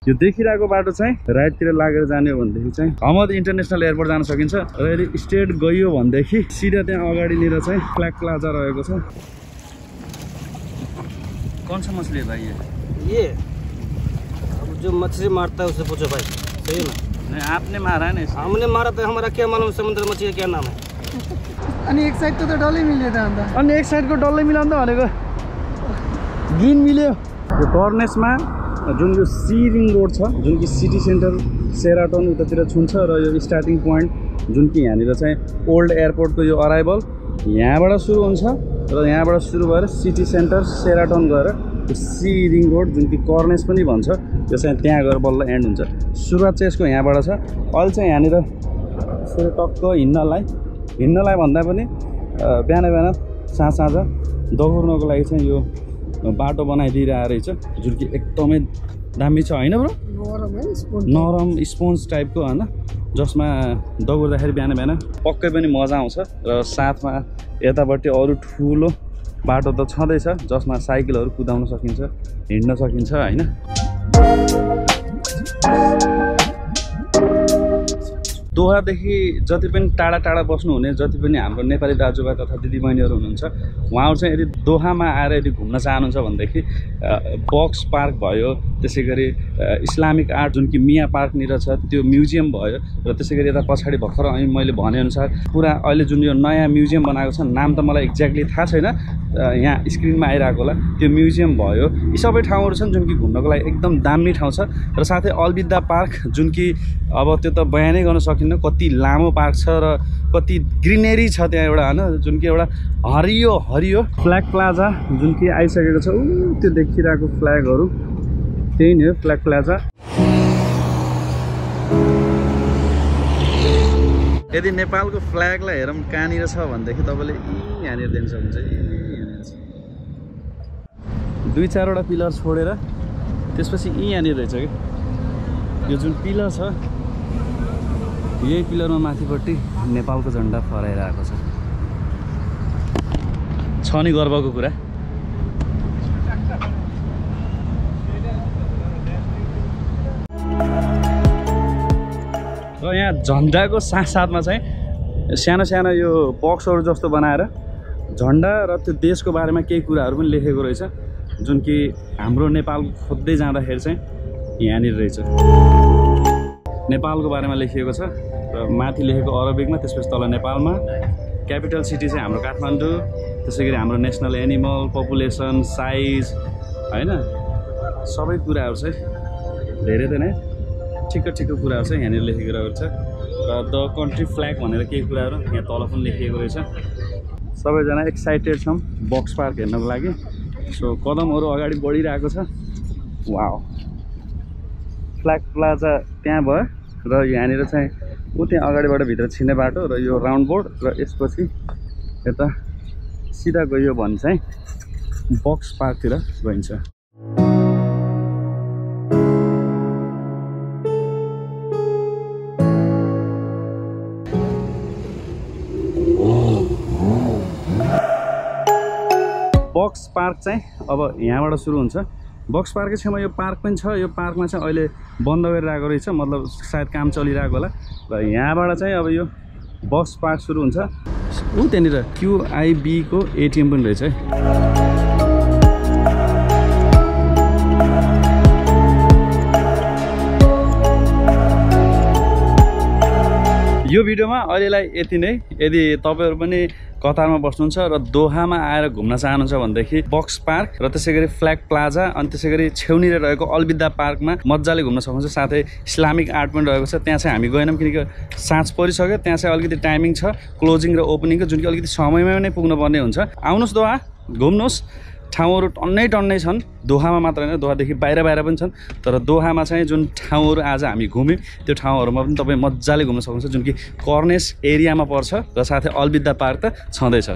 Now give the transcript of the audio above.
यो देखिरहेको बाटो चाहिँ राइटतिर लागेर जाने हो भनेदेखि चाहिँ हमद इन्टरनेसनल एयरपोर्ट जान सकिन्छ र यदि स्ट्रेट गयो भनेदेखि सिधा त्यहाँ अगाडिनिर चाहिँ फ्ल्याग प्लाजा रहेको छ। कौन सा मछली है भाई ये अब जो मछली मारता है उसे पूछो भाई, सही ना? नहीं, आपने मारा है ना? हमने मारा तो हमारा क्या मालूम समुद्र मछली का क्या नाम है। अनि एक साइड को तो डल्लै मिल्यो त अन्त। अनि एक साइडको डल्लै मिल्यो नि त भनेको ग्रिन मिल्यो। यो कर्नेसमा जुन यो सी रिङ रोड छ जुन कि सिटी सेन्टर सेराटन उतातिर छुन्छ र यो स्टार्टिङ पोइन्ट जुन कि यहाँनिर चाहिँ ओल्ड एयरपोर्टको यो अराइभल यहाँबाट सुरु हुन्छ र यहाँबाट सुरु भएर सिटी सेन्टर सेराटन गएर यो सी रिङ रोड जुन कि कर्नेस पनि भन्छ त्यो चाहिँ त्यहाँ गएर बल्ल एन्ड हुन्छ। सुरुवात चाहिँ यसको यहाँबाट छ। अहिले चाहिँ यहाँनिर यसरी टक्क हिँड्नलाई भन्दा पनि बिहान साँझ दौड्नको लागि चाहिँ यो बाटो बनाइदिइरहेको रहेछ जुन कि एकदमै दामी छ होइन ब्रो? नरम स्पोन्ज टाइपको होइन, जसमा दौड्दाखेरि बिहान पक्कै पनि मजा आउँछ। र साथमा यतापट्टि अरू ठुलो बाटो त छँदैछ जसमा साइकलहरू कुदाउन सकिन्छ, हिँड्न सकिन्छ होइन। दोहादेखि जति पनि टाढा टाढा बस्नुहुने जति पनि हाम्रो नेपाली दाजुभाइ तथा दिदीबहिनीहरू हुनुहुन्छ उहाँहरू चाहिँ यदि दोहामा आएर यदि घुम्न चाहनुहुन्छ भनेदेखि बक्स पार्क भयो, त्यसै गरी इस्लामिक आर्ट जुन कि मिया पार्कनिर छ त्यो म्युजियम भयो र त्यसै गरी यता पछाडि भर्खर अनि मैले भनेअनुसार पुरा अहिले जुन यो नयाँ म्युजियम बनाएको छ, नाम त मलाई एक्ज्याक्टली थाहा छैन, यहाँ स्क्रिनमा आइरहेको होला, त्यो म्युजियम भयो। यी सबै ठाउँहरू छन् जुन कि घुम्नको लागि एकदम दामी ठाउँ छ। र साथै अलविदा पार्क जुन कि अब त्यो त बयानै गर्न सकिन्न कति लामो पार्क छ र कति ग्रिनेरी छ त्यहाँ एउटा होइन, जुन कि एउटा हरियो हरियो। फ्ल्याग प्लाजा जुन कि आइसकेको छ, त्यो देखिरहेको फ्ल्यागहरू त्यही नै हो फ्ल्याग प्लाजा। यदि नेपालको फ्ल्यागलाई हेरौँ कहाँनिर छ भनेदेखि तपाईँले यहाँनिर देख्न सक्नुहुन्छ। दुई चारवटा पिलर छोडेर त्यसपछि यहाँनिर रहेछ कि यो जुन पिलर छ यही पिलरमा माथिपट्टि नेपालको झन्डा फहराइरहेको छ नि गर्वको कुरा। र यहाँ झन्डाको साथसाथमा चाहिँ सानो सानो यो बक्सहरू जस्तो बनाएर झन्डा र त्यो देशको बारेमा केही कुराहरू पनि लेखेको रहेछ जुन कि हाम्रो नेपाल खोज्दै जाँदाखेरि चाहिँ यहाँनिर रहेछ। नेपालको बारेमा लेखिएको छ र माथि लेखेको अरबिकमा, त्यसपछि तल नेपालमा। क्यापिटल सिटी चाहिँ हाम्रो काठमाडौँ, त्यसै गरी हाम्रो नेसनल एनिमल, पपुलेसन, साइज होइन, सबै कुराहरू चाहिँ धेरै त नै ठिक्क कुराहरू चाहिँ यहाँनिर लेखेको रहेछ। र द कन्ट्री फ्ल्याग भनेर केही कुराहरू यहाँ तल पनि लेखिएको रहेछ। सबैजना एक्साइटेड छौँ बक्स पार्क हेर्नको लागि। सो कदमहरू अगाडि बढिरहेको छ। वाउ, फ्ल्याग प्लाजा त्यहाँ भयो र यहाँनिर चाहिँ त्यहाँ अगाडिबाट भित्र छिर्ने बाटो र यो राउन्ड बोर्ड र यसपछि यता सिधा गयो भने चाहिँ बक्स पार्कतिर गइन्छ। बक्स पार्क चाहिँ अब यहाँबाट सुरु हुन्छ। बक्स पार्ककै छेउमा यो पार्क पनि छ। यो पार्कमा चाहिँ अहिले बन्द गरिरहेको रहेछ, मतलब सायद काम चलिरहेको होला। र यहाँबाट चाहिँ अब यो बक्स पार्क सुरु हुन्छ। त्यहाँनिर QIB को ATM पनि रहेछ है। यो भिडियोमा अहिलेलाई यति नै। यदि तपाईहरु पनि कतारमा बस्नुहुन्छ र दोहामा आएर घुम्न चाहनुहुन्छ भनेदेखि बक्स पार्क र त्यसै गरी फ्ल्याग प्लाजा अनि त्यसै गरी छेउनिर रहेको अलविदा पार्कमा मज्जाले घुम्न सक्नुहुन्छ। साथै इस्लामिक आर्ट पनि रहेको छ। त्यहाँ चाहिँ हामी गएनौं किनकि साँझ परिसक्यो। त्यहाँ चाहिँ अलिकति टाइमिङ छ क्लोजिङ र ओपनिङको, जुन कि अलिकति समयमा नै पुग्नु पर्ने हुन्छ। आउनुस् दोहा, घुम्नुस्। ठाउँहरू टन्नै छन्। दोहामा मात्र हैन, दोहादेखि बाहिर पनि छन्। तर दोहामा चाहिँ जुन ठाउँहरू आज हामी घुम्यौं त्यो ठाउँहरूमा पनि तपाई मज्जाले घुम्न सक्नुहुन्छ, जुन कि कर्नेस एरियामा पर्छ र साथै अलविदा पार्क त छँदैछ।